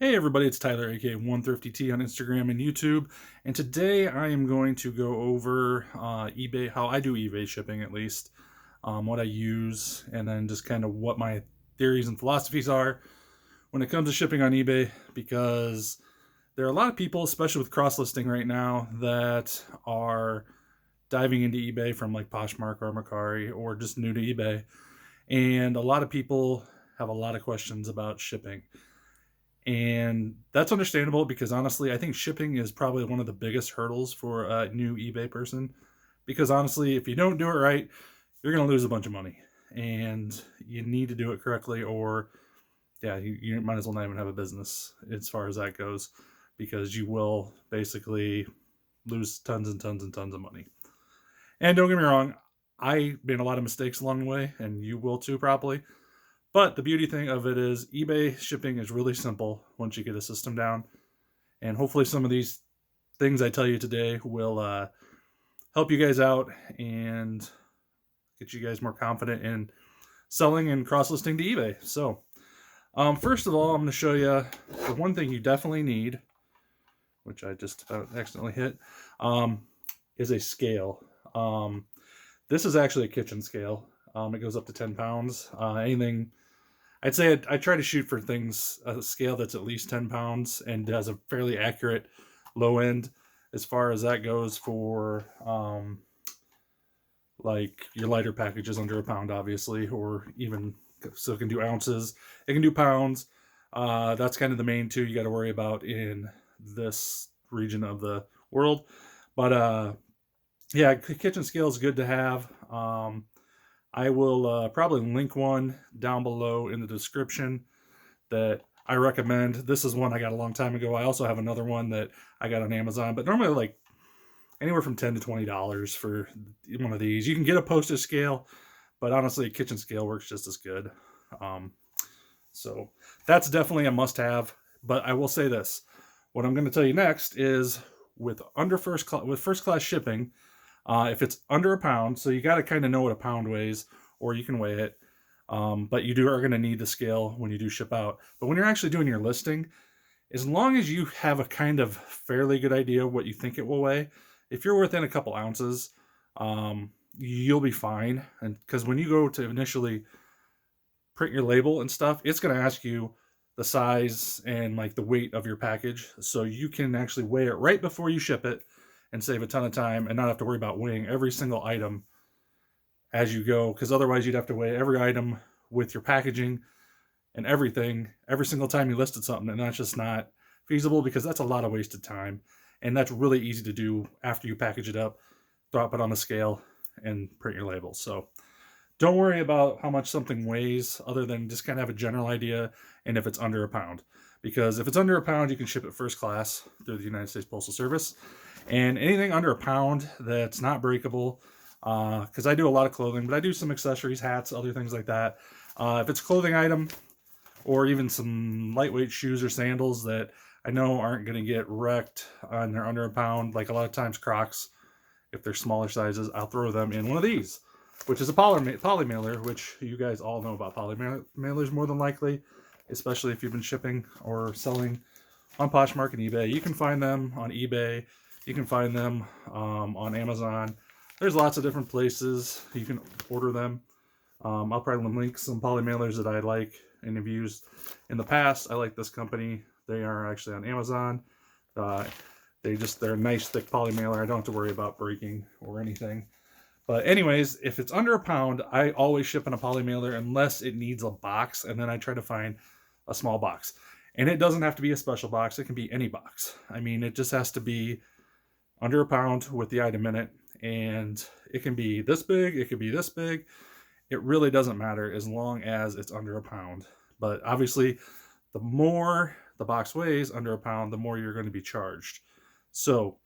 Hey everybody, it's Tyler, aka 1thriftyt on Instagram and YouTube, and today I am going to go over eBay, how I do eBay shipping at least, what I use, and then just kind of what my theories and philosophies are when it comes to shipping on eBay, because there are a lot of people, especially with cross-listing right now, that are diving into eBay from like Poshmark or Mercari or just new to eBay, and a lot of people have a lot of questions about shipping. And that's understandable because honestly, I think shipping is probably one of the biggest hurdles for a new eBay person. Because honestly, if you don't do it right, you're going to lose a bunch of money. And you need to do it correctly, or yeah, you might as well not even have a business as far as that goes, because you will basically lose tons and tons and tons of money. And don't get me wrong, I made a lot of mistakes along the way, and you will too, probably. But the beauty thing of it is eBay shipping is really simple once you get a system down. And hopefully some of these things I tell you today will help you guys out and get you guys more confident in selling and cross-listing to eBay. So first of all, I'm going to show you the one thing you definitely need, which I just about accidentally hit, is a scale. This is actually a kitchen scale. It goes up to 10 pounds. Anything I'd say I try to shoot for things a scale that's at least 10 pounds and has a fairly accurate low end as far as that goes for like your lighter packages under a pound, obviously, or even so it can do ounces, it can do pounds. That's kind of the main two you got to worry about in this region of the world. But yeah, kitchen scale is good to have. I will probably link one down below in the description that I recommend. This is one I got a long time ago. I also have another one that I got on Amazon, but normally like anywhere from $10 to $20 for one of these. You can get a postage scale, but honestly, a kitchen scale works just as good. Um, so that's definitely a must-have. But I will say this: what I'm going to tell you next is with first class shipping. If it's under a pound, so you got to kind of know what a pound weighs, or you can weigh it. But are going to need the scale when you do ship out. But when you're actually doing your listing, as long as you have a kind of fairly good idea of what you think it will weigh, if you're within a couple ounces, you'll be fine. And because when you go to initially print your label and stuff, it's going to ask you the size and like the weight of your package, so you can actually weigh it right before you ship it and save a ton of time and not have to worry about weighing every single item as you go, because otherwise you'd have to weigh every item with your packaging and everything every single time you listed something, and that's just not feasible because that's a lot of wasted time, and that's really easy to do after you package it up, drop it on a scale, and print your label. So don't worry about how much something weighs other than just kind of have a general idea, and if it's under a pound. Because if it's under a pound, you can ship it first class through the United States Postal Service. And anything under a pound that's not breakable, because I do a lot of clothing, but I do some accessories, hats, other things like that. If it's a clothing item or even some lightweight shoes or sandals that I know aren't going to get wrecked and they're under a pound, like a lot of times Crocs, if they're smaller sizes, I'll throw them in one of these, which is a poly mailer, which you guys all know about poly mailers more than likely, especially if you've been shipping or selling on Poshmark and eBay. You can find them on eBay. You can find them on Amazon. There's lots of different places you can order them. I'll probably link some poly mailers that I like and have used in the past. I like this company. They are actually on Amazon. They're a nice thick poly mailer. I don't have to worry about breaking or anything. But anyways, if it's under a pound, I always ship in a poly mailer unless it needs a box, and then I try to find a small box. And it doesn't have to be a special box. It can be any box. I mean, it just has to be under a pound with the item in it, and it can be this big, it could be this big. It really doesn't matter as long as it's under a pound. But obviously, the more the box weighs under a pound, the more you're going to be charged. So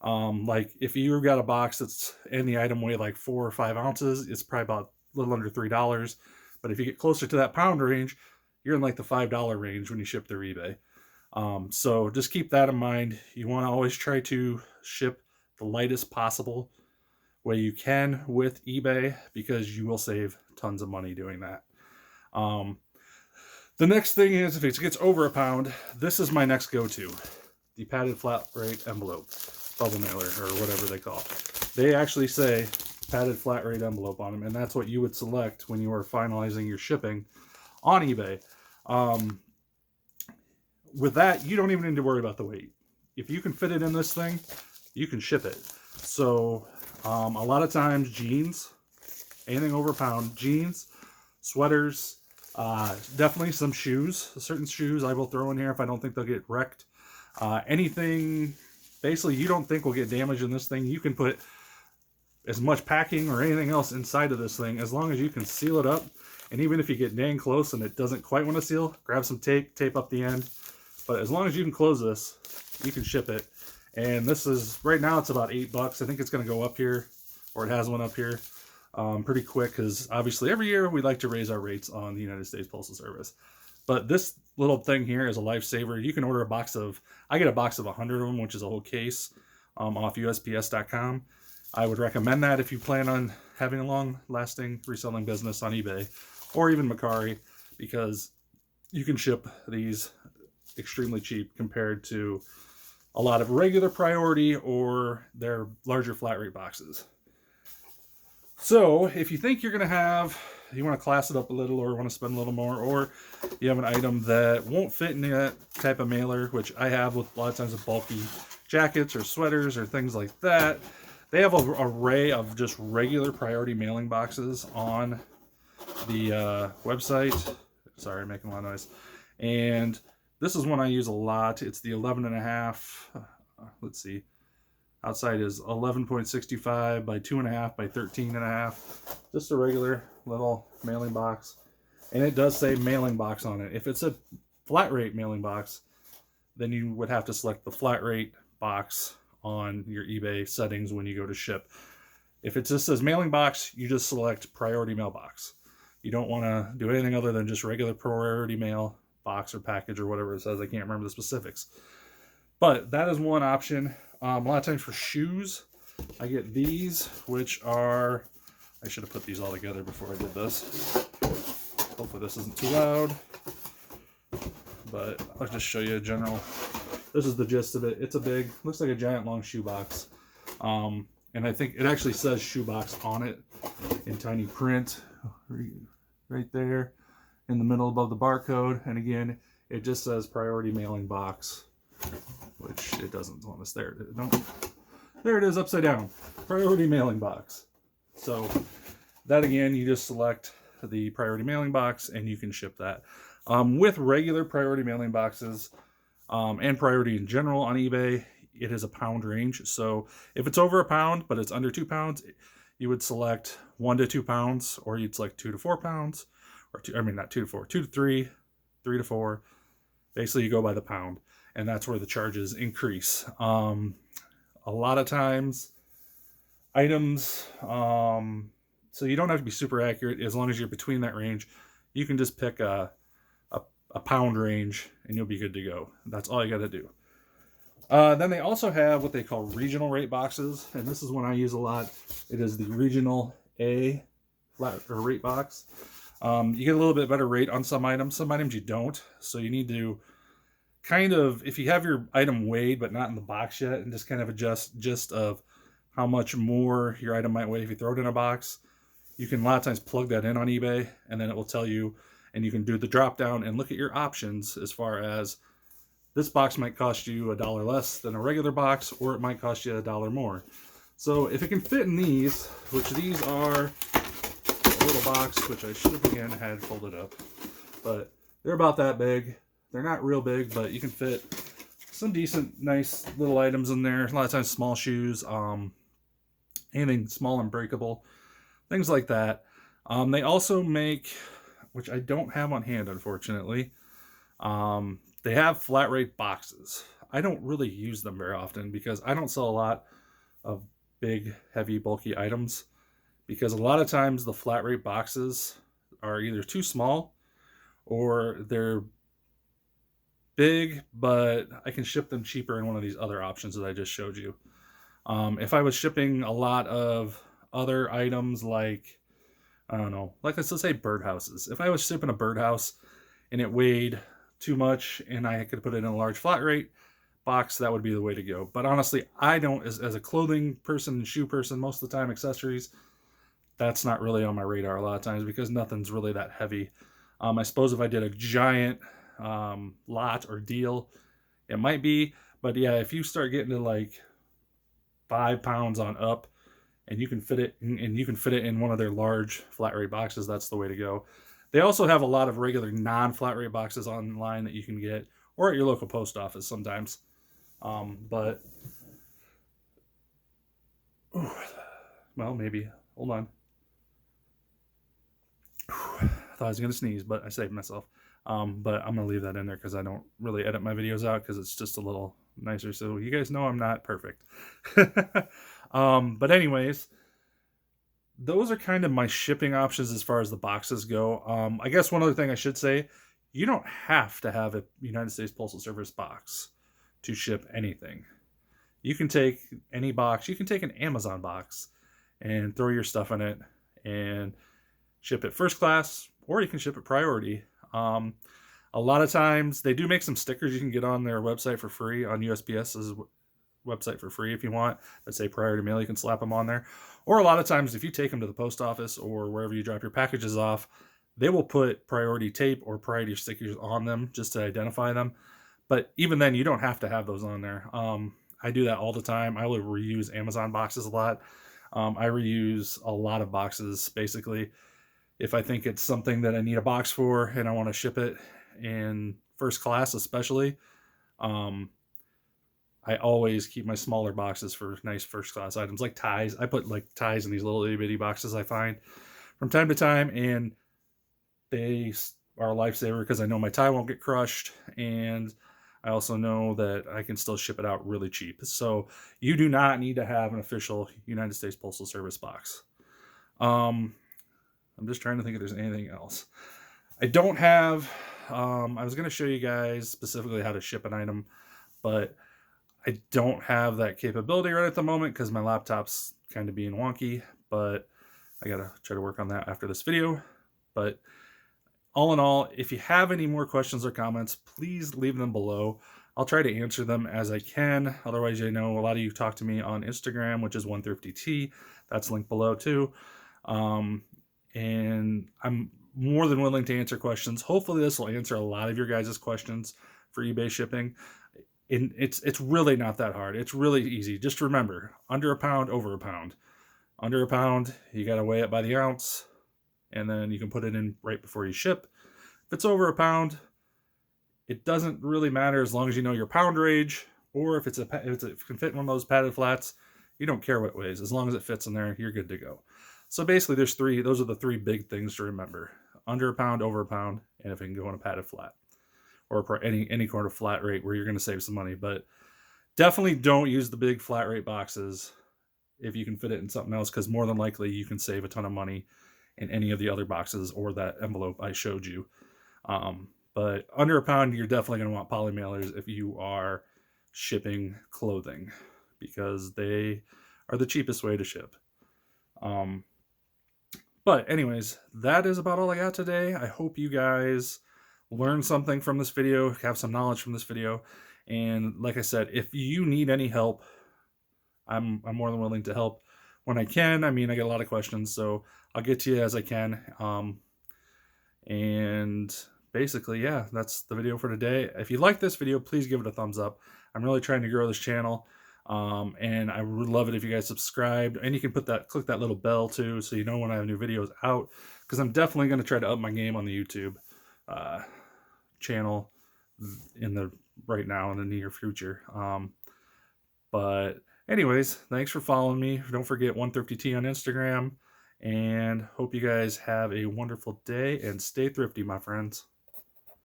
like if you got a box that's in the item weigh like 4 or 5 ounces, it's probably about a little under $3. But if you get closer to that pound range, you're in like the $5 range when you ship through eBay. So just keep that in mind. You want to always try to ship the lightest possible way you can with eBay, because you will save tons of money doing that. The The next thing is, if it gets over a pound, this is my next go-to. The padded flat rate envelope, bubble mailer, or whatever they call it. They actually say padded flat rate envelope on them, and that's what you would select when you are finalizing your shipping on eBay. With that, you don't even need to worry about the weight. If you can fit it in this thing, you can ship it. So a lot of times jeans, anything over a pound, jeans, sweaters, definitely some shoes. Certain shoes I will throw in here if I don't think they'll get wrecked. Anything basically you don't think will get damaged in this thing, you can put as much packing or anything else inside of this thing, as long as you can seal it up. And even if you get dang close and it doesn't quite want to seal, grab some tape up the end. But as long as you can close this, you can ship it. And this is, right now it's about $8. I think it's going to go up here, or it has one up here pretty quick, because obviously every year we like to raise our rates on the United States Postal Service. But this little thing here is a lifesaver. You can order a box of, I get a box of 100 of them, which is a whole case, off USPS.com. I would recommend that if you plan on having a long-lasting reselling business on eBay, or even Mercari, because you can ship these extremely cheap compared to a lot of regular priority or their larger flat rate boxes. So if you think you're going to have, you want to class it up a little, or want to spend a little more, or you have an item that won't fit in that type of mailer, which I have with a lot of times with bulky jackets or sweaters or things like that, they have an array of just regular priority mailing boxes on the website. Sorry, I'm making a lot of noise. And this is one I use a lot. It's the 11.5. Let's see. Outside is 11.65 by 2.5 by 13.5. Just a regular little mailing box. And it does say mailing box on it. If it's a flat rate mailing box, then you would have to select the flat rate box on your eBay settings when you go to ship. If it just says mailing box, you just select priority mailbox. You don't want to do anything other than just regular priority mail box or package or whatever it says. I can't remember the specifics. But that is one option. A lot of times for shoes, I get these, which are, I should have put these all together before I did this. Hopefully this isn't too loud. But I'll just show you a general. This is the gist of it. It's a big, looks like a giant long shoebox. And I think it actually says shoebox on it in tiny print right there in the middle above the barcode. And again, it just says priority mailing box, which it doesn't want us there. There it is upside down. Priority mailing box. So that again, you just select the priority mailing box and you can ship that. With regular priority mailing boxes, and priority in general on eBay, it is a pound range. So if it's over a pound, but it's under 2 pounds, you would select 1 to 2 pounds, or you'd select 2 to 4 pounds, or not 2 to 4, 2 to 3, 3 to 4. Basically, you go by the pound, and that's where the charges increase. A lot of times, items, so you don't have to be super accurate. As long as you're between that range, you can just pick a pound range and you'll be good to go. That's all you got to do. Then they also have what they call regional rate boxes, and this is one I use a lot. It is the regional A flat or rate box. You get a little bit better rate on some items you don't. So you need to kind of, if you have your item weighed but not in the box yet, and just kind of adjust just of how much more your item might weigh if you throw it in a box, you can a lot of times plug that in on eBay, and then it will tell you, and you can do the drop down and look at your options as far as this box might cost you $1 less than a regular box, or it might cost you $1 more. So if it can fit in these, which these are a little box, which I should have again had folded up, but they're about that big. They're not real big, but you can fit some decent, nice little items in there. A lot of times small shoes, anything small and breakable, things like that. They also make, which I don't have on hand, unfortunately, they have flat rate boxes. I don't really use them very often because I don't sell a lot of big, heavy, bulky items, because a lot of times the flat rate boxes are either too small or they're big, but I can ship them cheaper in one of these other options that I just showed you. If I was shipping a lot of other items like, I don't know, like let's say birdhouses. If I was shipping a birdhouse and it weighed too much and I could put it in a large flat rate box, that would be the way to go. But honestly, I don't, as a clothing person and shoe person, most of the time accessories, that's not really on my radar a lot of times because nothing's really that heavy. I suppose if I did a giant lot or deal, it might be. But yeah, if you start getting to like 5 pounds on up, and you can fit it in one of their large flat rate boxes, that's the way to go. They also have a lot of regular non-flat rate boxes online that you can get, or at your local post office sometimes. But ooh, well, maybe. Hold on. I thought I was gonna sneeze, but I saved myself. But I'm gonna leave that in there because I don't really edit my videos out because it's just a little nicer. So you guys know I'm not perfect. But anyways, those are kind of my shipping options as far as the boxes go. I guess one other thing I should say, you don't have to have a United States Postal Service box to ship anything. You can take any box. You can take an Amazon box and throw your stuff in it and ship it first class, or you can ship it priority. A lot of times they do make some stickers you can get on their website for free, on USPS's website for free if you want, that say priority mail. You can slap them on there. Or a lot of times if you take them to the post office or wherever you drop your packages off, they will put priority tape or priority stickers on them just to identify them. But even then, you don't have to have those on there. I do that all the time. I will reuse Amazon boxes a lot. I reuse a lot of boxes basically. If I think it's something that I need a box for and I want to ship it in first class especially, I always keep my smaller boxes for nice first class items like ties. I put like ties in these little itty bitty boxes I find from time to time, and they are a lifesaver because I know my tie won't get crushed, and I also know that I can still ship it out really cheap. So you do not need to have an official United States Postal Service box. I'm just trying to think if there's anything else. I don't have, I was going to show you guys specifically how to ship an item, but I don't have that capability right at the moment because my laptop's kind of being wonky, but I got to try to work on that after this video. But all in all, if you have any more questions or comments, please leave them below. I'll try to answer them as I can. Otherwise, I know a lot of you talk to me on Instagram, which is 1thriftyt. That's linked below too. And I'm more than willing to answer questions. Hopefully this will answer a lot of your guys' questions for eBay shipping. And it's really not that hard. It's really easy. Just remember, under a pound, over a pound. Under a pound, you got to weigh it by the ounce, and then you can put it in right before you ship. If it's over a pound, it doesn't really matter as long as you know your pound range, or if it can fit in one of those padded flats, you don't care what it weighs. As long as it fits in there, you're good to go. So basically, those are the three big things to remember: under a pound, over a pound, and if it can go in a padded flat, or any kind of flat rate where you're going to save some money. But definitely don't use the big flat rate boxes if you can fit it in something else, because more than likely you can save a ton of money in any of the other boxes or that envelope I showed you. But under a pound, you're definitely going to want poly mailers if you are shipping clothing, because they are the cheapest way to ship. But anyways, that is about all I got today. I hope you guys learn something from this video, have some knowledge from this video. And like I said, if you need any help, I'm more than willing to help when I can. I mean, I get a lot of questions, so I'll get to you as I can. And basically, yeah, that's the video for today. If you like this video, please give it a thumbs up. I'm really trying to grow this channel. And I would love it if you guys subscribed, and you can click that little bell too, so you know when I have new videos out, because I'm definitely going to try to up my game on the YouTube channel right now in the near future. But anyways, thanks for following me. Don't forget 1thriftyt on Instagram, and hope you guys have a wonderful day and stay thrifty, my friends.